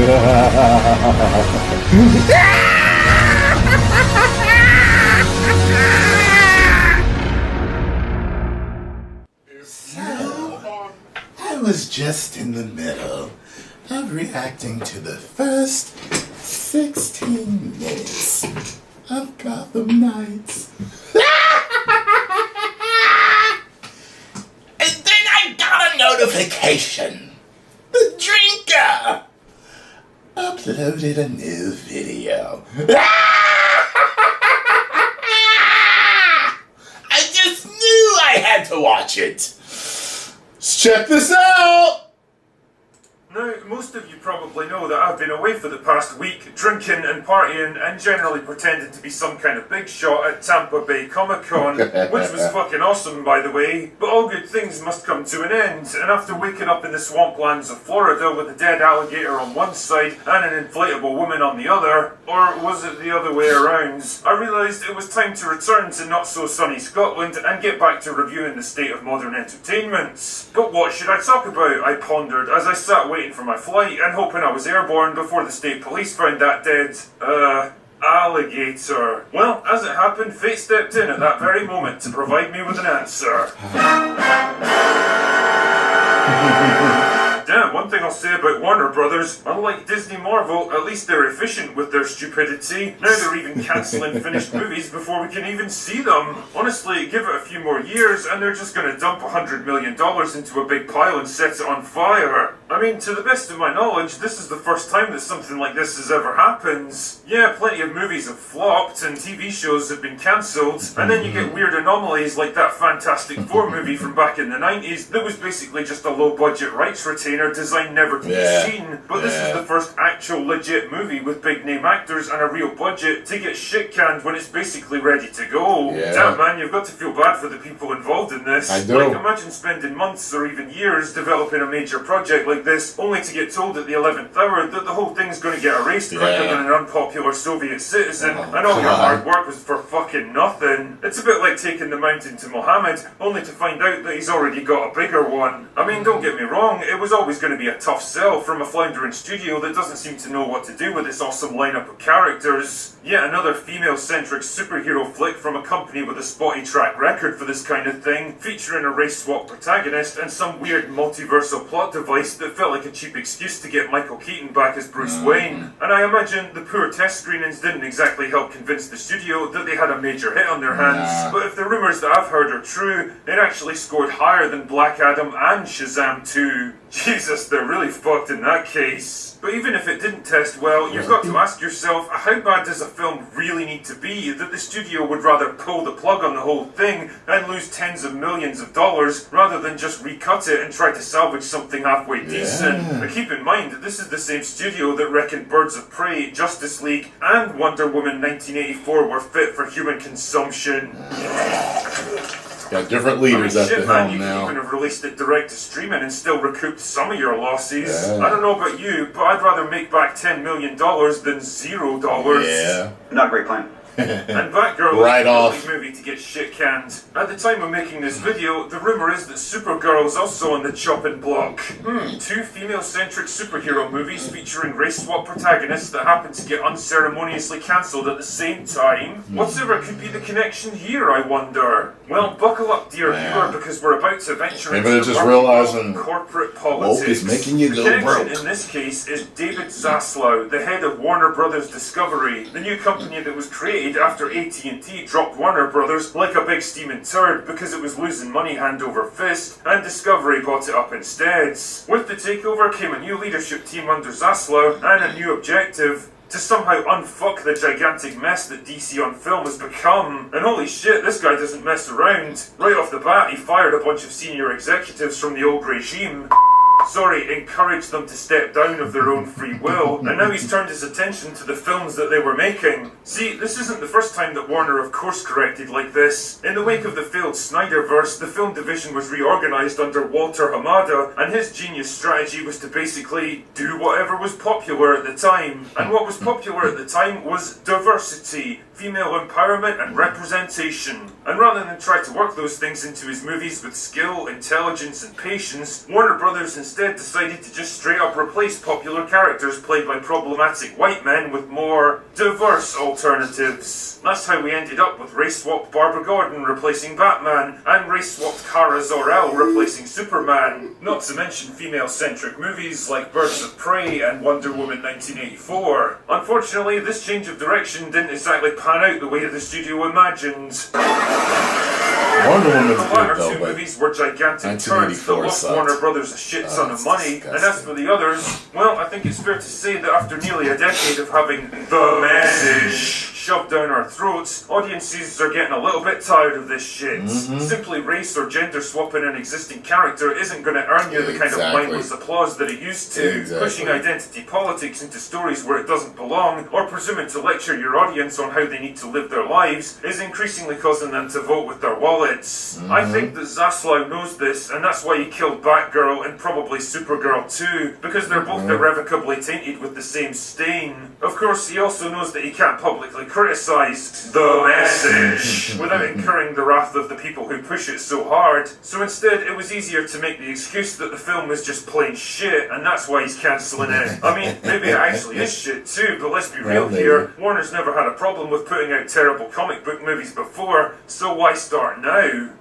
So, I was just in the middle of reacting to the first 16 minutes of Gotham Knights. And then I got a notification. The drinker uploaded a new video. I just knew I had to watch it. Let's check this out. Now, most of you probably know that I've been away for the past week, drinking and partying and generally pretending to be some kind of big shot at Tampa Bay Comic-Con, which was fucking awesome, by the way. But all good things must come to an end, and after waking up in the swamplands of Florida with a dead alligator on one side and an inflatable woman on the other, or was it the other way around, I realised it was time to return to not-so-sunny Scotland and get back to reviewing the state of modern entertainment. But what should I talk about, I pondered as I sat waiting for my flight and hoping I was airborne before the state police found that dead, alligator. Well, as it happened, fate stepped in at that very moment to provide me with an answer. Damn, one thing I'll say about Warner Brothers, unlike Disney Marvel, at least they're efficient with their stupidity. Now they're even cancelling finished movies before we can even see them. Honestly, give it a few more years and they're just gonna dump $100 million into a big pile and set it on fire. I mean, to the best of my knowledge, this is the first time that something like this has ever happened. Yeah, plenty of movies have flopped and TV shows have been cancelled, and then you get weird anomalies like that Fantastic Four movie from back in the 90s that was basically just a low-budget rights retainer designed never to be seen. But this is the first actual legit movie with big-name actors and a real budget to get shit-canned when it's basically ready to go. Damn, man, you've got to feel bad for the people involved in this. I do. Like, imagine spending months or even years developing a major project like this, only to get told at the 11th hour that the whole thing's going to get erased quicker than an unpopular Soviet citizen, and all your hard work was for fucking nothing. It's a bit like taking the mountain to Mohammed, only to find out that he's already got a bigger one. I mean, don't get me wrong, it was always going to be a tough sell from a floundering studio that doesn't seem to know what to do with its awesome lineup of characters. Yet another female-centric superhero flick from a company with a spotty track record for this kind of thing, featuring a race-swap protagonist and some weird multiversal plot device that felt like a cheap excuse to get Michael Keaton back as Bruce Wayne. And I imagine the poor test screenings didn't exactly help convince the studio that they had a major hit on their hands. But if the rumours that I've heard are true, it actually scored higher than Black Adam and Shazam 2. Jesus, they're really fucked in that case. But even if it didn't test well, you've got to ask yourself, how bad does a film really need to be that the studio would rather pull the plug on the whole thing and lose tens of millions of dollars rather than just recut it and try to salvage something halfway decent? But keep in mind, this is the same studio that reckoned Birds of Prey, Justice League, and Wonder Woman 1984 were fit for human consumption. Got different leaders at the helm you now. could even have released it direct to streaming and still recouped some of your losses. I don't know about you, but I'd rather make back $10 million than $0. Yeah. Not a great plan. And Batgirl Right off. is a movie to get shit canned. At the time of making this video, the rumour is that Supergirl's also on the chopping block. Two female-centric superhero movies featuring race-swap protagonists that happen to get unceremoniously cancelled at the same time. Whatever could be the connection here, I wonder? Well, buckle up, dear viewer, because we're about to venture into just realizing corporate politics. woke is making you go the broke. connection in this case is David Zaslav, the head of Warner Brothers Discovery, the new company that was created after AT&T dropped Warner Brothers like a big steaming turd because it was losing money hand over fist, and Discovery bought it up instead. With the takeover came a new leadership team under Zaslav and a new objective: to somehow unfuck the gigantic mess that DC on film has become. And holy shit, this guy doesn't mess around. Right off the bat, he fired a bunch of senior executives from the old regime. Encouraged them to step down of their own free will, and now he's turned his attention to the films that they were making. See, this isn't the first time that Warner have course-corrected like this. In the wake of the failed Snyderverse, the film division was reorganised under Walter Hamada, and his genius strategy was to basically do whatever was popular at the time. And what was popular at the time was diversity, female empowerment and representation. And rather than try to work those things into his movies with skill, intelligence and patience, Warner Brothers instead instead decided to just straight up replace popular characters played by problematic white men with more diverse alternatives. That's how we ended up with race-swapped Barbara Gordon replacing Batman, and race-swapped Kara Zor-El replacing Superman. Not to mention female-centric movies like Birds of Prey and Wonder Woman 1984. Unfortunately, this change of direction didn't exactly pan out the way the studio imagined. Wonder Woman's The latter good though, two but movies were gigantic turds that 1984 lost sucked. Warner Brothers a shit ton of money, and as for the others, well, I think it's fair to say that after nearly a decade of having the message shoved down our throats, audiences are getting a little bit tired of this shit. Simply race or gender swapping an existing character isn't going to earn you the kind of mindless applause that it used to. Pushing identity politics into stories where it doesn't belong, or presuming to lecture your audience on how they need to live their lives, is increasingly causing them to vote with their wallets. I think that Zaslav knows this, and that's why he killed Batgirl and probably Supergirl too, because they're both irrevocably tainted with the same stain. Of course, he also knows that he can't publicly criticize the message without incurring the wrath of the people who push it so hard. So instead, it was easier to make the excuse that the film is just plain shit, and that's why he's cancelling it. I mean, maybe it actually is shit too, but let's be real here. Warner's never had a problem with putting out terrible comic book movies before, so why start now?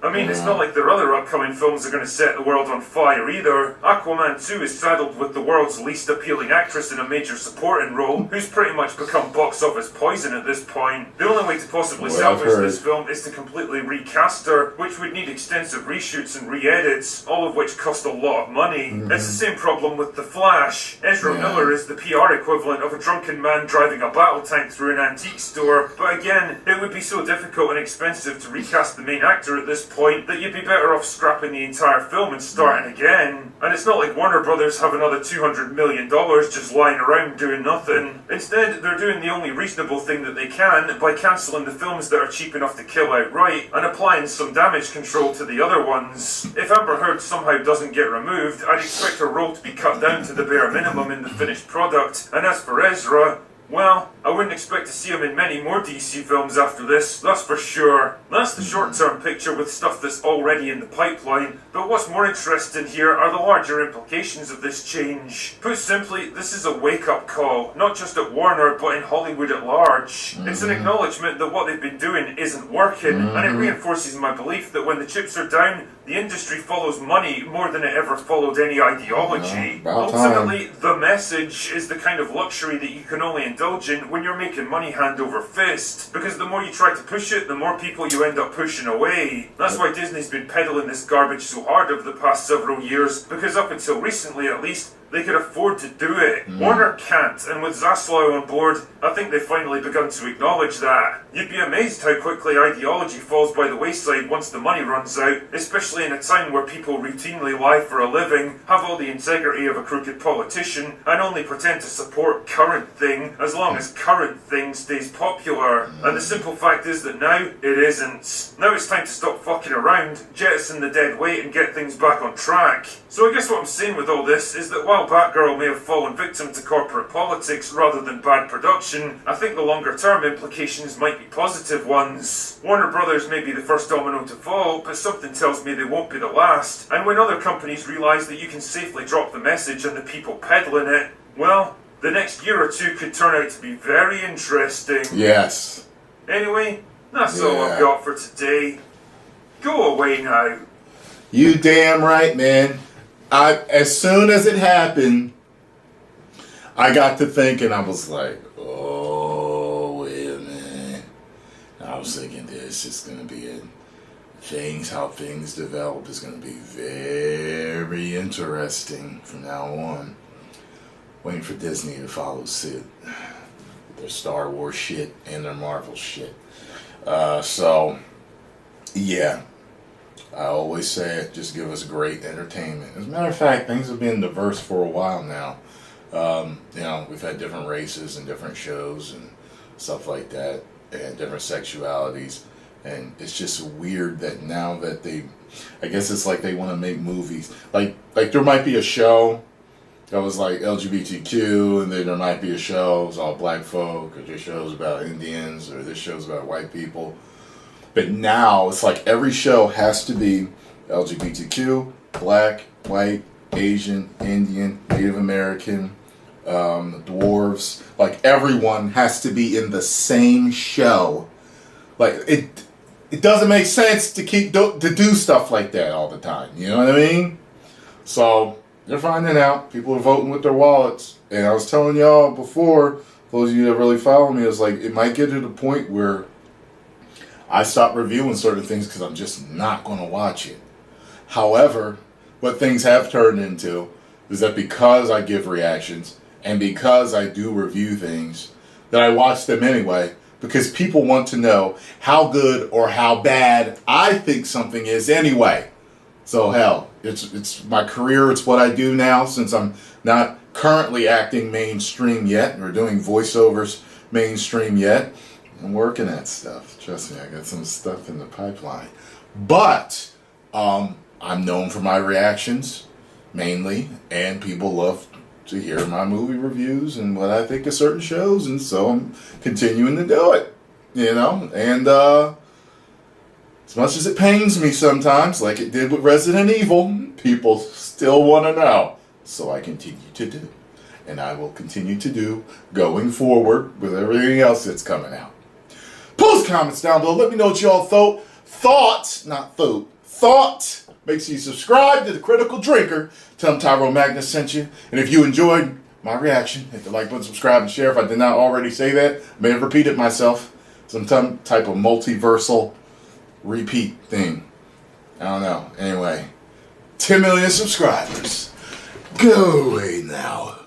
I mean, it's not like their other upcoming films are going to set the world on fire either. Aquaman 2 is saddled with the world's least appealing actress in a major supporting role, who's pretty much become box office poison at this point. The only way to possibly salvage this film is to completely recast her, which would need extensive reshoots and re-edits, all of which cost a lot of money. It's the same problem with The Flash. Ezra Miller is the PR equivalent of a drunken man driving a battle tank through an antique store, but again, it would be so difficult and expensive to recast the main actor at this point that you'd be better off scrapping the entire film and starting again. And it's not like Warner Brothers have another $200 million just lying around doing nothing. Instead, they're doing the only reasonable thing that they can by cancelling the films that are cheap enough to kill outright and applying some damage control to the other ones. If Amber Heard somehow doesn't get removed, I'd expect her role to be cut down to the bare minimum in the finished product. And as for Ezra, well, I wouldn't expect to see him in many more DC films after this, that's for sure. That's the short-term picture with stuff that's already in the pipeline, but what's more interesting here are the larger implications of this change. Put simply, this is a wake-up call, not just at Warner, but in Hollywood at large. It's an acknowledgement that what they've been doing isn't working, and it reinforces my belief that when the chips are down, the industry follows money more than it ever followed any ideology. Ultimately, the message is the kind of luxury that you can only indulge in when you're making money hand over fist, because the more you try to push it, the more people you end up pushing away. That's why Disney's been peddling this garbage so hard over the past several years, because up until recently at least, they could afford to do it. Warner can't, and with Zaslav on board, I think they've finally begun to acknowledge that. You'd be amazed how quickly ideology falls by the wayside once the money runs out, especially in a time where people routinely lie for a living, have all the integrity of a crooked politician, and only pretend to support current thing as long as current thing stays popular. And the simple fact is that now, it isn't. Now it's time to stop fucking around, jettison the dead weight and get things back on track. So I guess what I'm saying with all this is that while Batgirl may have fallen victim to corporate politics rather than bad production, I think the longer term implications might be positive ones. Warner Brothers may be the first domino to fall, but something tells me they won't be the last. And when other companies realise that you can safely drop the message and the people peddling it, well, the next year or two could turn out to be very interesting. Yes. Anyway, that's all I've got for today. Go away now. You damn right, man. As soon as it happened, I got to thinking, I was like, oh, wait a minute. I was thinking this is going to be how things develop is going to be very interesting from now on. Waiting for Disney to follow suit. Their Star Wars shit and their Marvel shit. So, yeah. I always say it, just give us great entertainment. As a matter of fact, things have been diverse for a while now. We've had different races and different shows and stuff like that, and different sexualities. And it's just weird that now that I guess it's like they want to make movies. Like there might be a show that was like LGBTQ, and then there might be a show that was all black folk, or this show's about Indians, or this show's about white people. But now it's like every show has to be LGBTQ, black, white, Asian, Indian, Native American, dwarves. Like, everyone has to be in the same show. Like, it doesn't make sense to to do stuff like that all the time. You know what I mean? So they're finding out. People are voting with their wallets. And I was telling y'all before, those of you that really follow me, is like, it might get to the point where I stop reviewing certain things because I'm just not going to watch it. However, what things have turned into is that because I give reactions and because I do review things, that I watch them anyway, because people want to know how good or how bad I think something is anyway. So hell, it's my career, it's what I do now, since I'm not currently acting mainstream yet or doing voiceovers mainstream yet. I'm working at stuff. Trust me, I got some stuff in the pipeline. But I'm known for my reactions, mainly, and people love to hear my movie reviews and what I think of certain shows, and so I'm continuing to do it, you know, and as much as it pains me sometimes, like it did with Resident Evil, people still want to know, so I continue to do, and I will continue to do going forward with everything else that's coming out. Post comments down below, let me know what y'all thought. Make sure you subscribe to The Critical Drinker. Tell them Tyrone Magnus sent you. And if you enjoyed my reaction, hit the like button, subscribe, and share. If I did not already say that, I may have repeated myself. Some type of multiversal repeat thing. I don't know. Anyway, 10 million subscribers. Go away now.